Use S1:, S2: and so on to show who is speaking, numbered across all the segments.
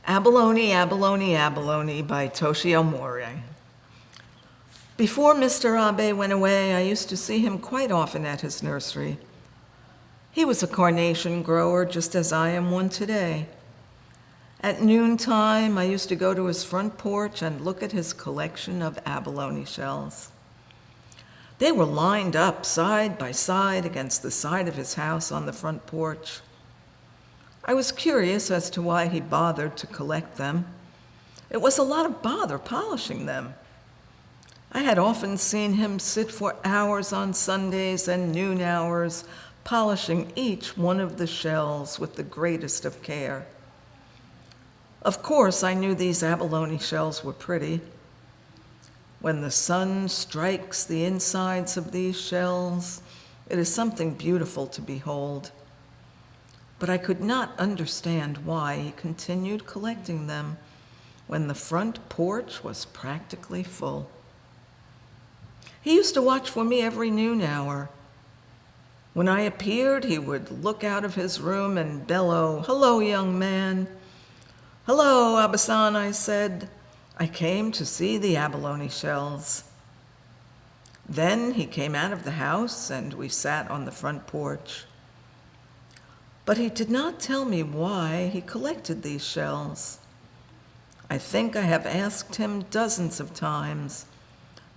S1: Abalone, Abalone, Abalone by Toshio Mori. Before Mr. Abe went away, I used to see him quite often at his nursery. He was a carnation grower just as I am one today. At noontime, I used to go to his front porch and look at his collection of abalone shells. They were lined up side by side against the side of his house on the front porch. I was curious as to why he bothered to collect them. It was a lot of bother polishing them. I had often seen him sit for hours on Sundays and noon hours, polishing each one of the shells with the greatest of care. Of course, I knew these abalone shells were pretty. When the sun strikes the insides of these shells, it is something beautiful to behold. But I could not understand why he continued collecting them when the front porch was practically full. He used to watch for me every noon hour. When I appeared, he would look out of his room and bellow, "Hello, young man." "Hello, Abe-san," I said. "I came to see the abalone shells." Then he came out of the house and we sat on the front porch. But he did not tell me why he collected these shells. I think I have asked him dozens of times,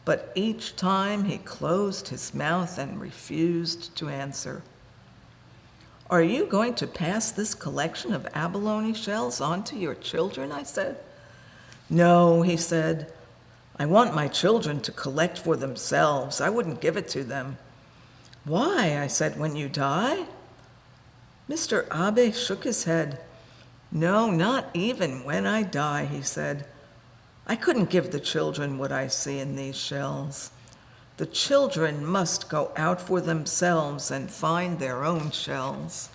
S1: but each time he closed his mouth and refused to answer. "Are you going to pass this collection of abalone shells on to your children?" I said. "No," he said. "I want my children to collect for themselves. I wouldn't give it to them." "Why?" I said, "when you die?" Mr. Abe shook his head. "No, not even when I die," he said. "I couldn't give the children what I see in these shells. The children must go out for themselves and find their own shells."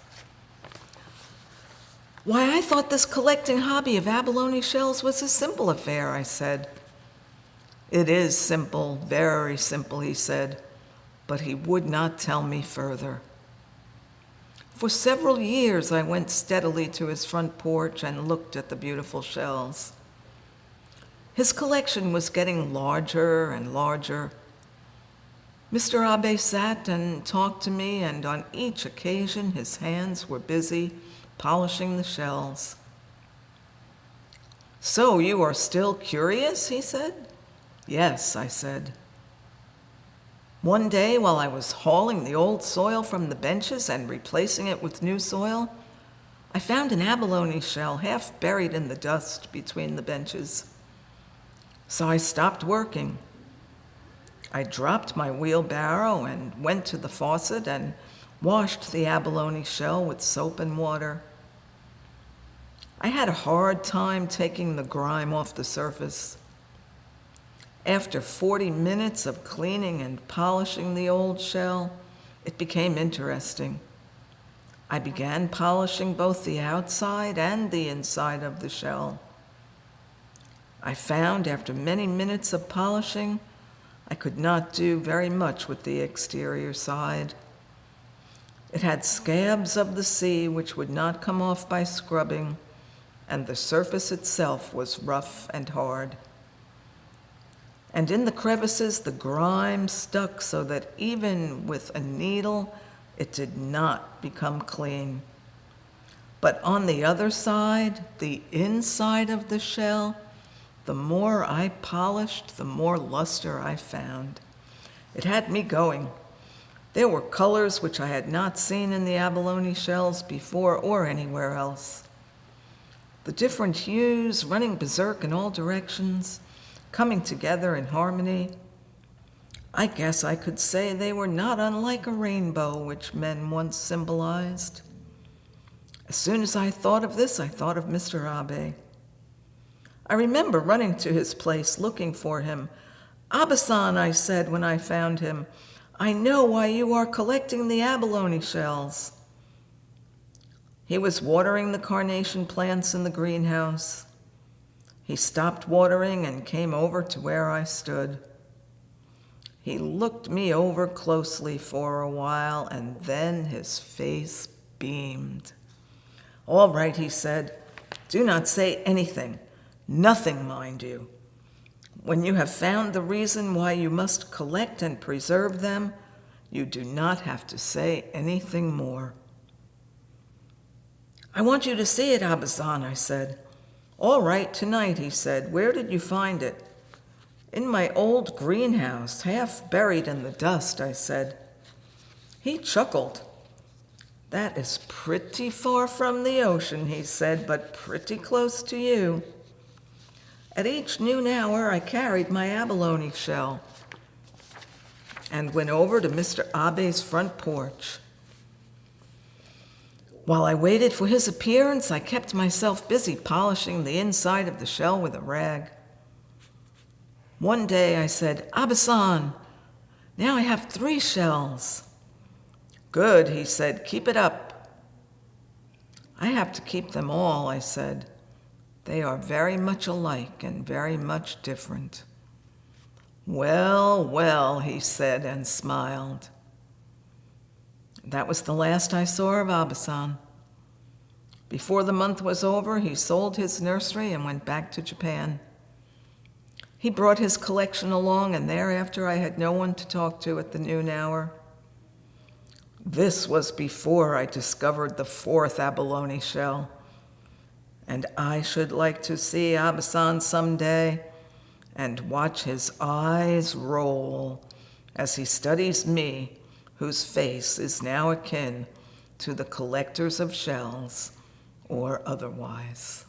S1: "Why, I thought this collecting hobby of abalone shells was a simple affair," I said. "It is simple, very simple," he said, but he would not tell me further. For several years, I went steadily to his front porch and looked at the beautiful shells. His collection was getting larger and larger. Mr. Abe sat and talked to me, and on each occasion his hands were busy polishing the shells. "So you are still curious?" he said. "Yes," I said. One day, while I was hauling the old soil from the benches and replacing it with new soil, I found an abalone shell half buried in the dust between the benches. So I stopped working. I dropped my wheelbarrow and went to the faucet and washed the abalone shell with soap and water. I had a hard time taking the grime off the surface. After 40 minutes of cleaning and polishing the old shell, it became interesting. I began polishing both the outside and the inside of the shell. I found after many minutes of polishing, I could not do very much with the exterior side. It had scabs of the sea which would not come off by scrubbing, and the surface itself was rough and hard. And in the crevices, the grime stuck so that even with a needle, it did not become clean. But on the other side, the inside of the shell, the more I polished, the more luster I found. It had me going. There were colors which I had not seen in the abalone shells before or anywhere else. The different hues running berserk in all directions, coming together in harmony. I guess I could say they were not unlike a rainbow which men once symbolized. As soon as I thought of this, I thought of Mr. Abe. I remember running to his place looking for him. "Abe-san," I said when I found him, "I know why you are collecting the abalone shells." He was watering the carnation plants in the greenhouse. He stopped watering and came over to where I stood. He looked me over closely for a while, and then his face beamed. "All right," he said, Do not say anything, nothing, mind you. When you have found the reason why you must collect and preserve them, you do not have to say anything more. I want you to see it, Abba-san, I said. All right, tonight, he said. Where did you find it? In my old greenhouse, half buried in the dust, I said. He chuckled. That is pretty far from the ocean, he said, but pretty close to you. At each noon hour, I carried my abalone shell and went over to Mr. Abe's front porch. While I waited for his appearance, I kept myself busy polishing the inside of the shell with a rag. One day I said, Abba-san, now I have 3 shells. Good, he said, keep it up. I have to keep them all, I said. They are very much alike and very much different. Well, well, he said and smiled. That was the last I saw of Abba-san. Before the month was over, he sold his nursery and went back to Japan. He brought his collection along, and thereafter I had no one to talk to at the noon hour. This was before I discovered the 4th abalone shell, and I should like to see Abba-san someday and watch his eyes roll as he studies me, whose face is now akin to the collectors of shells or otherwise.